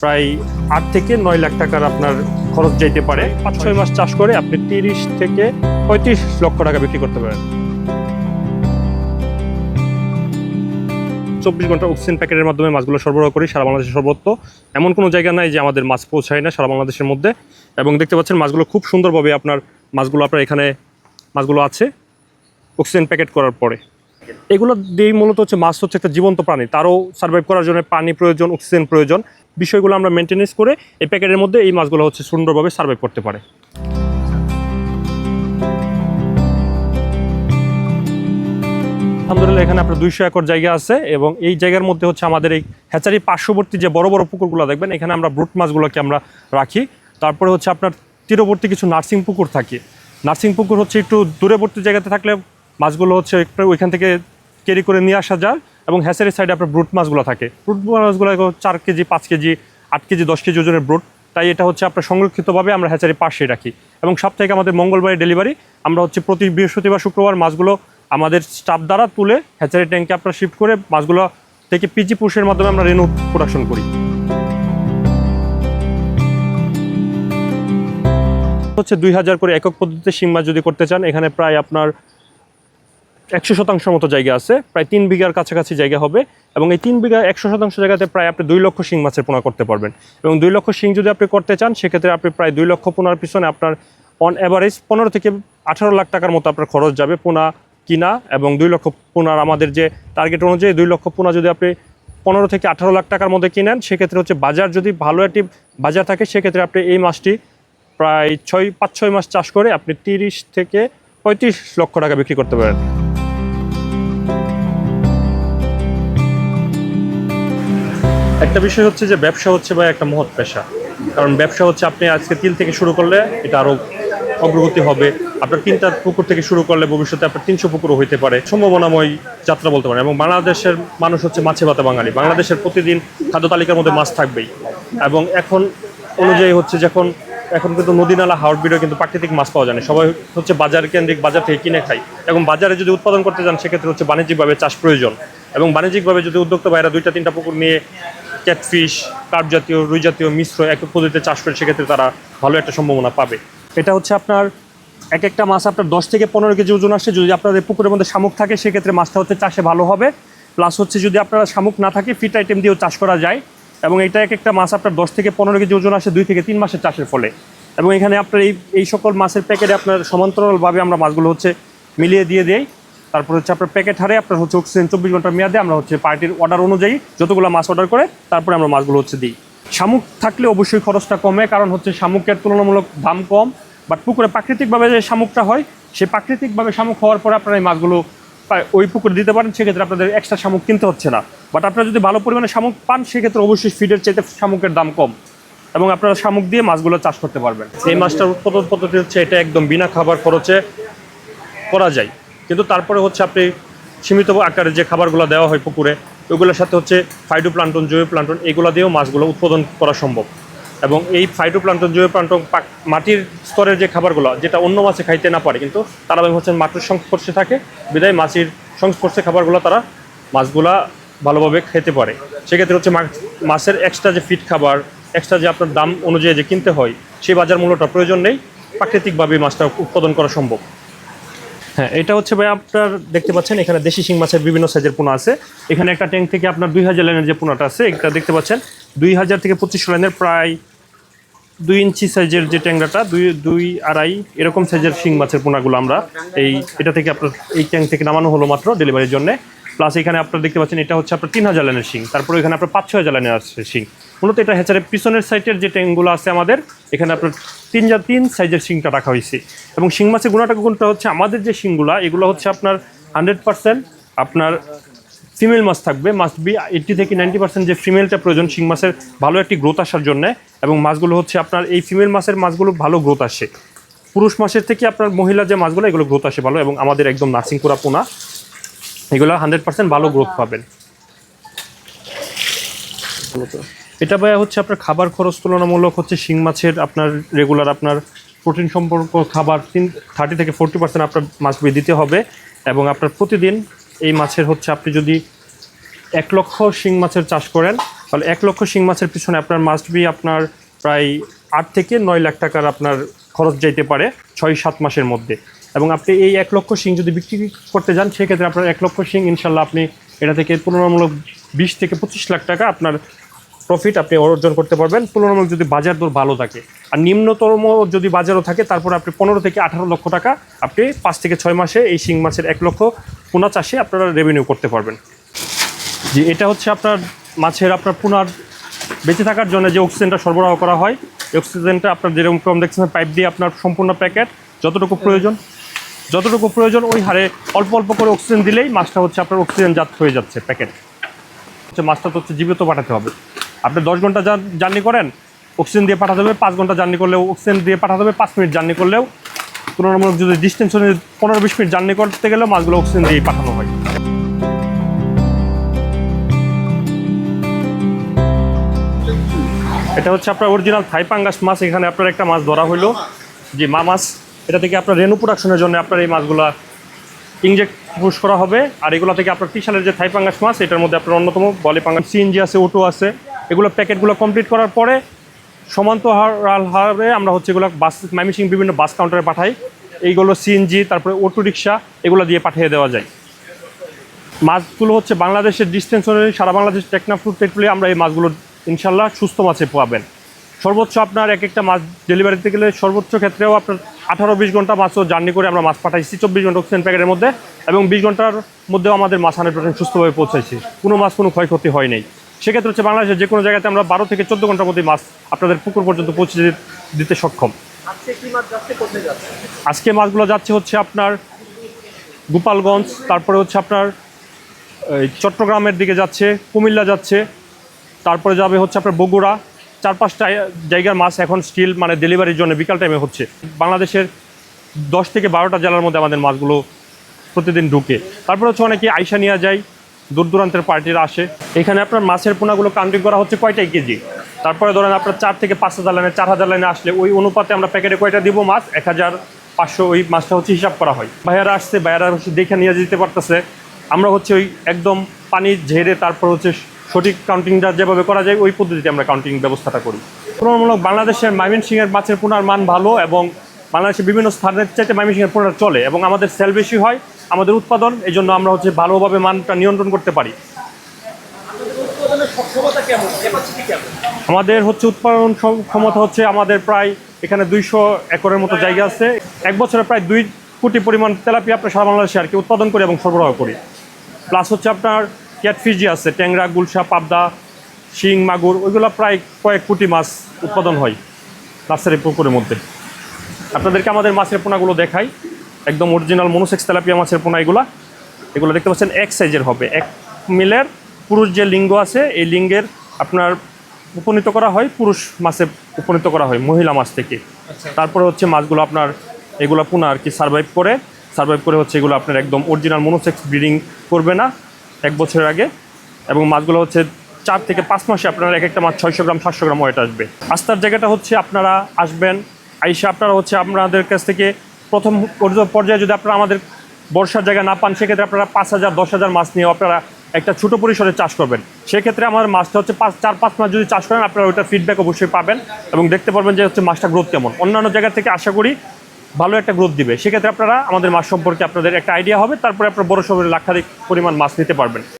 প্রায় ৮ থেকে ৯ লাখ টাকার আপনার খরচ যাইতে পারে। ৫-৬ মাস চাষ করে আপনি ৩০ থেকে ৩৫ লক্ষ টাকা বিক্রি করতে পারেন। ২৪ ঘন্টা অক্সিজেন প্যাকেটের মাধ্যমে মাছগুলো সরবরাহ করি সারা বাংলাদেশের সর্বত্র। এমন কোনো জায়গা নাই যে আমাদের মাছ পৌঁছায় না সারা বাংলাদেশের মধ্যে। এবং দেখতে পাচ্ছেন মাছগুলো খুব সুন্দরভাবে আপনার এখানে মাছগুলো আছে অক্সিজেন প্যাকেট করার পরে। এগুলো দিয়েই মূলত মাছ হচ্ছে একটা জীবন্ত প্রাণী, তারও সার্ভাইভ করার জন্য পানি প্রয়োজন, অক্সিজেন প্রয়োজন। বিষয়গুলো আমরা মেনটেনেন্স করে এই প্যাকেটের মধ্যে এই মাছগুলো সুন্দরভাবে সার্ভাইভ করতে পারে। আলহামদুলিল্লাহ এখানে আপনার 200 একর জায়গা আছে এবং এই জায়গার মধ্যে আমাদের এই হ্যাচারি পার্শ্ববর্তী যে বড় বড় পুকুরগুলো দেখবেন, এখানে আমরা ব্রুট মাছগুলোকে আমরা রাখি। তারপরে আপনার তীরবর্তী কিছু নার্সিং পুকুর থাকে। নার্সিং পুকুর একটু দূরবর্তী জায়গাতে থাকলে মাছগুলো একটু ওইখান থেকে ক্যারি করে নিয়ে আসা যায়। এবং হ্যাচারির সাইডে আপনার ব্রুট মাছগুলো থাকে। ব্রুট মাছগুলো 4 কেজি, 5 কেজি, 8 কেজি, 10 কেজি ওজনের ব্রুট। তাই এটা আপনার সংরক্ষিতভাবে আমরা হ্যাচারি পাশে রাখি। এবং সপ্তাহে আমাদের মঙ্গলবারে ডেলিভারি। আমরা প্রতি বৃহস্পতিবার, শুক্রবার মাছগুলো আমাদের স্টাফ দ্বারা তুলে হ্যাচারি ট্যাঙ্কে আপনার শিফট করে মাছগুলো থেকে পিজি পুষের মাধ্যমে আমরা রেনু প্রোডাকশন করি। 2000 করে একক পদ্ধতিতে শিং মাছ যদি করতে চান, এখানে প্রায় আপনার 100% মতো জায়গা আছে, প্রায় 3 বিঘার কাছাকাছি জায়গা হবে। এবং এই 3 বিঘা 100% জায়গাতে প্রায় আপনি 2 লক্ষ শিং মাছের পোনা করতে পারবেন। এবং 2 লক্ষ শিং যদি আপনি করতে চান, সেক্ষেত্রে আপনি প্রায় 2 লক্ষ পোনার পিছনে আপনার অন অ্যাভারেজ 15 থেকে 18 লাখ টাকার মতো আপনার খরচ যাবে পোনা কিনা। এবং 2 লক্ষ পোনার আমাদের যে টার্গেট অনুযায়ী 2 লক্ষ পোনা যদি আপনি 15 থেকে 18 লাখ টাকার মধ্যে কিনেন, সেক্ষেত্রে বাজার যদি ভালো একটি বাজার থাকে, সেক্ষেত্রে আপনি এই মাছটি প্রায় 5-6 মাস চাষ করে আপনি 30 থেকে 35 লক্ষ টাকা বিক্রি করতে পারেন। একটা বিষয় যে ব্যবসা বা একটা মহৎ পেশা। কারণ ব্যবসা আপনি আজকে 3 থেকে শুরু করলে এটা আরও অগ্রগতি হবে। আপনার 3টা পুকুর থেকে শুরু করলে ভবিষ্যতে আপনার 300 পুকুরও হইতে পারে। সম্ভাবনাময় যাত্রা বলতে পারেন। এবং বাংলাদেশের মানুষ মাছে ভাতে বাঙালি। বাংলাদেশের প্রতিদিন খাদ্য তালিকার মধ্যে মাছ থাকবেই। এবং এখন অনুযায়ী এখন কিন্তু নদী নালা হাওড় বিড়ে কিন্তু প্রাকৃতিক মাছ পাওয়া যায় না। সবাই বাজার কেন্দ্রিক, বাজার থেকে কিনে খায়। এবং বাজারে যদি উৎপাদন করতে যান, সেক্ষেত্রে বাণিজ্যিকভাবে চাষ প্রয়োজন। এবং বাণিজ্যিকভাবে যদি উদ্যোক্তা ভাইরা 2-3টা পুকুর নিয়ে ক্যাটফিশ, কার্প জাতীয়, রুই জাতীয় মিশ্র এক পদ্ধতিতে চাষ করে, সেক্ষেত্রে তারা ভালো একটা সম্ভাবনা পাবে। এটা আপনার একটা মাছ আপনার 10 থেকে 15 কেজি ওজন আসে। যদি আপনাদের পুকুরের মধ্যে শামুক থাকে, সেক্ষেত্রে মাছটা চাষে ভালো হবে। প্লাস যদি আপনার শামুক না থাকে, ফিট আইটেম দিয়েও চাষ করা যায়। এবং এটা একটা মাছ আপনার 10 থেকে 15 কেজি ওজন আসে 2 থেকে 3 মাসের চাষের ফলে। এবং এখানে আপনার এই সকল মাছের প্যাকেটে আপনার সমান্তরালভাবে আমরা মাছগুলো মিলিয়ে দিয়ে দেই। তারপর আপনার প্যাকেট হারে আপনার অক্সিজেন 24 ঘন্টার মেয়াদে আমরা পার্টির অর্ডার অনুযায়ী যতগুলো মাছ অর্ডার করে তারপরে আমরা মাছগুলো দিই। শামুক থাকলে অবশ্যই খরচটা কমে, কারণ শামুকের তুলনামূলক দাম কম। বাট পুকুরে প্রাকৃতিকভাবে যে শামুকটা হয়, সেই প্রাকৃতিকভাবে শামুক হওয়ার পরে আপনারা এই মাছগুলো ওই পুকুরে দিতে পারেন। সেক্ষেত্রে আপনাদের এক্সট্রা শামুক কিনতে হচ্ছে না। বাট আপনারা যদি ভালো পরিমাণে শামুক পান, সেক্ষেত্রে অবশ্যই ফিডের চাইতে শামুকের দাম কম এবং আপনারা শামুক দিয়ে মাছগুলো চাষ করতে পারবেন। এই মাছটার উৎপাদন পদ্ধতি এটা একদম বিনা খাবার খরচে করা যায়। কিন্তু তারপরে আপনি সীমিত আকারে যে খাবারগুলো দেওয়া হয় পুকুরে, ওইগুলোর সাথে ফাইটোপ্লাঙ্কটন, জৈব প্লাঙ্কটন, এগুলো দিয়েও মাছগুলো উৎপাদন করা সম্ভব। এবং এই ফাইটোপ্লাঙ্কটন, জৈব প্লাঙ্কটন মাটির স্তরের যে খাবারগুলো, যেটা অন্য মাছে খাইতে না পারে, কিন্তু তারা মাটির সংস্পর্শে থাকে, বিধায় মাছের সংস্পর্শে খাবারগুলো তারা মাছগুলা ভালোভাবে খেতে পারে। সেক্ষেত্রে মাছের এক্সট্রা যে ফিট খাবার, এক্সট্রা যে আপনার দাম অনুযায়ী যে কিনতে হয়, সেই বাজার মূল্যটা প্রয়োজন নেই। প্রাকৃতিকভাবে মাছটা উৎপাদন করা সম্ভব। হ্যাঁ, এটা ভাই আপনার দেখতে পাচ্ছেন এখানে দেশি শিং মাছের বিভিন্ন সাইজের পোনা আছে। এখানে একটা ট্যাঙ্ক থেকে আপনার 2000 লাইনের যে পোনাটা আছে, এটা দেখতে পাচ্ছেন 2000 থেকে 2500 লাইনের প্রায় 2 ইঞ্চি সাইজের যে ট্যাংরাটা, 2-2.5 এরকম সাইজের শিং মাছের পোনাগুলো আমরা এটা থেকে আপনার এই ট্যাঙ্ক থেকে নামানো হলো মাত্র ডেলিভারির জন্য। প্লাস এখানে আপনারা দেখতে পাচ্ছেন এটা আপনার 3000 লাইনের শিং। তারপরে এখানে আপনার 5-6 লাইনের আছে শিং। মূলত এটা হ্যাচারের পিছনের সাইডের যে ট্যাঙ্কগুলো আছে আমাদের, এখানে আপনার 3 সাইজের শিংটা রাখা হয়েছে। এবং শিং মাছের গুণটা আমাদের যে শিংগুলো, এগুলো আপনার 100% আপনার ফিমেল মাছ থাকবে। মাস্ট বি 80 থেকে 90% যে ফিমেলটা প্রয়োজন শিং মাছের ভালো একটি গ্রোথ আসার জন্য। এবং মাছগুলো আপনার এই ফিমেল মাছের মাছগুলো ভালো গ্রোথ আসে। পুরুষ মাছের থেকে আপনার মহিলা যে মাছগুলো, এগুলো গ্রোথ আসে ভালো। এবং আমাদের একদম নার্সিং করা পোনা, এগুলো 100% ভালো গ্রোথ পাবেন। এটা ভাই আপনার খাবার খরচ তুলনামূলক শিং মাছের আপনার রেগুলার আপনার প্রোটিন সম্পর্ক খাবার 30 থেকে 40% আপনার মাছকে দিতে হবে। এবং আপনার প্রতিদিন এই মাছের আপনি যদি 1 লক্ষ শিং মাছের চাষ করেন, তাহলে 1 লক্ষ শিং মাছের পিছনে আপনার মাস্ট বি আপনার প্রায় 8 থেকে 9 লাখ টাকার আপনার খরচ যাইতে পারে 6-7 মাসের মধ্যে। এবং আপনি এই 1 লক্ষ শিং যদি বিক্রি করতে যান সেক্ষেত্রে আপনার 1 লক্ষ শিং ইনশাল্লাহ আপনি এটা থেকে তুলনামূলক 20 থেকে 25 লাখ টাকা আপনার প্রফিট আপনি অর্জন করতে পারবেন, তুলনামূলক যদি বাজার দর ভালো থাকে। আর নিম্নতম যদি বাজারও থাকে তারপর আপনি 15 থেকে 18 লক্ষ টাকা আপনি 5 থেকে 6 মাসে এই শিং মাছের 1 লক্ষ পোনা চাষে আপনারা রেভিনিউ করতে পারবেন। জি, এটা হচ্ছে আপনার মাছের আপনার পোনার বেঁচে থাকার জন্য যে অক্সিজেনটা সরবরাহ করা হয়, এই অক্সিজেনটা আপনার যেরকম দেখছেন পাইপ দিয়ে আপনার সম্পূর্ণ প্যাকেট যতটুকু প্রয়োজন ওই হারে অল্প অল্প করে অক্সিজেন দিলেই মাছটা হচ্ছে আপনার অক্সিজেন জাত হয়ে যাচ্ছে প্যাকেট। হচ্ছে মাছটা তো হচ্ছে জীবিত পাঠাতে হবে। আপনি 10 ঘন্টা জার্নি করেন, অক্সিজেন দিয়ে পাঠাতে হবে, 5 ঘন্টা জার্নি করলেও অক্সিজেন দিয়ে পাঠাতে হবে, 5 মিনিট জার্নি করলেও, তুলনামূলক যদি ডিস্টেন্স 15-20 মিনিট জার্নি করতে গেলেও মাছগুলো অক্সিজেন দিয়ে পাঠানো হয়। এটা হচ্ছে আপনার অরিজিনাল থাই পাঙ্গাস মাছ। এখানে আপনার একটা মাছ ধরা হইলো, যে মা মাছ। এটা থেকে আপনার রেনু প্রোডাকশনের জন্য আপনার এই মাছগুলা ইনজেক্ট পুশ করা হবে। আর এগুলো থেকে আপনার ত্রিশালের যে থাই পাঙ্গাস মাছ, এটার মধ্যে আপনার অন্যতম বলে পাঙ্গাস, সিএনজি আছে, ওটো আছে। এগুলো প্যাকেটগুলো কমপ্লিট করার পরে সমান্তরাল হারে আমরা হচ্ছে এগুলো বাস ময়মনসিংহ বিভিন্ন বাস কাউন্টারে পাঠাই। এইগুলো সিএনজি, তারপরে অটো রিক্সা, এগুলো দিয়ে পাঠিয়ে দেওয়া যায়। মাছগুলো হচ্ছে বাংলাদেশের ডিস্টেন্স অনুযায়ী সারা বাংলাদেশ টেকনা ফুড পেট্রোলে আমরা এই মাছগুলো ইনশাল্লাহ সুস্থ মাছে পাবেন। সর্বোচ্চ আপনার একটা মাছ ডেলিভারি দিতে গেলে সর্বোচ্চ ক্ষেত্রেও আপনার 18-20 ঘন্টা মাছও জার্নি করে আমরা মাছ পাঠাইছি 24 ঘন্টা অক্সিজেন প্যাকেটের মধ্যে, এবং 20 ঘন্টার মধ্যেও আমাদের মাছ 100% সুস্থভাবে পৌঁছাইছি। কোনো মাছ কোনো ক্ষয়ক্ষতি হয় নাই। সেক্ষেত্রে হচ্ছে বাংলাদেশের যে কোনো জায়গাতে আমরা 12 থেকে 14 ঘন্টার মধ্যে মাছ আপনাদের পুকুর পর্যন্ত পৌঁছে দিতে সক্ষম। আজকে মাছগুলো যাচ্ছে হচ্ছে আপনার গোপালগঞ্জ, তারপরে হচ্ছে আপনার চট্টগ্রামের দিকে যাচ্ছে, কুমিল্লা যাচ্ছে, তারপরে যাবে হচ্ছে আপনার বগুড়া। 4-5টা জায়গার মাছ এখন স্টিল মানে ডেলিভারির জন্য বিকাল টাইমে হচ্ছে। বাংলাদেশের 10 থেকে 12টা জেলার মধ্যে আমাদের মাছগুলো প্রতিদিন ঢুকে। তারপরে হচ্ছে অনেকে আইসা নিয়ে যায়, দূর দূরান্তের পার্টিরা আসে। এখানে আপনার মাছের পোনাগুলো কাউন্টিং করা হচ্ছে কয়টাই কেজি। তারপরে ধরেন আপনার 4 থেকে 5,000 লাইনে, 4,000 লাইনে আসলে ওই অনুপাতে আমরা প্যাকেটে কয়টা দিব মাছ, 1,500 ওই মাছটা হচ্ছে হিসাব করা হয়। ভাইয়ারা আসছে, ভাইয়ারা হচ্ছে দেখে নিয়ে যেতে পারতেছে। আমরা হচ্ছে ওই একদম পানি ঝেড়ে তারপর হচ্ছে সঠিক কাউন্টিংটা যেভাবে করা যায় ওই পদ্ধতিতে আমরা কাউন্টিং ব্যবস্থাটা করি। তুলনামূলক বাংলাদেশের ময়মনসিংহের মাছের পোনার মান ভালো, এবং বাংলাদেশের বিভিন্ন স্থানের চাইতে ময়মনসিংহের পোনা চলে, এবং আমাদের সেল বেশি হয়, আমাদের উৎপাদন, এই জন্য আমরা হচ্ছে ভালোভাবে মানটা নিয়ন্ত্রণ করতে পারি। আমাদের হচ্ছে উৎপাদন ক্ষমতা হচ্ছে আমাদের প্রায় এখানে 200 একরের মতো জায়গা আছে। এক বছরে প্রায় 2 কোটি পরিমাণ তেলাপিয়া আমরা সারা বাংলাদেশে আর কি উৎপাদন করি এবং সরবরাহ করি। প্লাস হচ্ছে আপনার ক্যাটফিশ যে আছে, ট্যাংরা, গুলশা, পাবদা, শিং, মাগুর, ওইগুলো প্রায় কয়েক কোটি মাছ উৎপাদন হয় নার্সারি পুকুরের মধ্যে। আপনাদেরকে আমাদের মাছের পোনাগুলো দেখাই, একদম অরিজিনাল মনোসেক্স তেলাপিয়া মাছের পোনা। এগুলো দেখতে পাচ্ছেন এক সাইজের হবে, 1 মিলের পুরুষ যে লিঙ্গ আছে এই লিঙ্গের আপনার উপনীত করা হয়, পুরুষ মাছে উপনীত করা হয় মহিলা মাছ থেকে। তারপরে হচ্ছে মাছগুলো আপনার এগুলো পোনা আর কি সার্ভাইভ করে হচ্ছে এগুলো আপনার একদম অরিজিনাল মনোসেক্স ব্রিডিং করবে না 1 বছরের আগে। এবং মাছগুলো হচ্ছে 4 থেকে 5 মাসে আপনার একটা মাছ 600 গ্রাম 700 গ্রাম ওয়েট আসবে। আস্থার জায়গাটা হচ্ছে আপনারা আসবেন, আইসা আপনারা হচ্ছে আপনাদের কাছ থেকে প্রথম পর্যায়ে যদি আপনারা আমাদের বর্ষার জায়গা না পান, সেক্ষেত্রে আপনারা 5,000-10,000 মাছ নিয়ে আপনারা একটা ছোটো পরিসরে চাষ করবেন। সেক্ষেত্রে আমার মাছটা হচ্ছে 4-5 মাস যদি চাষ করেন, আপনারা ওইটা ফিডব্যাক অবশ্যই পাবেন এবং দেখতে পারবেন যে হচ্ছে মাছটা গ্রোথ কেমন। অন্যান্য জায়গা থেকে আশা করি ভালো একটা গ্রোথ দিবে। সেক্ষেত্রে আপনারা আমাদের মাছ সম্পর্কে আপনাদের একটা আইডিয়া হবে, তারপরে আপনারা বড় সড়ো লাক্ষাধিক পরিমাণ মাছ নিতে পারবেন।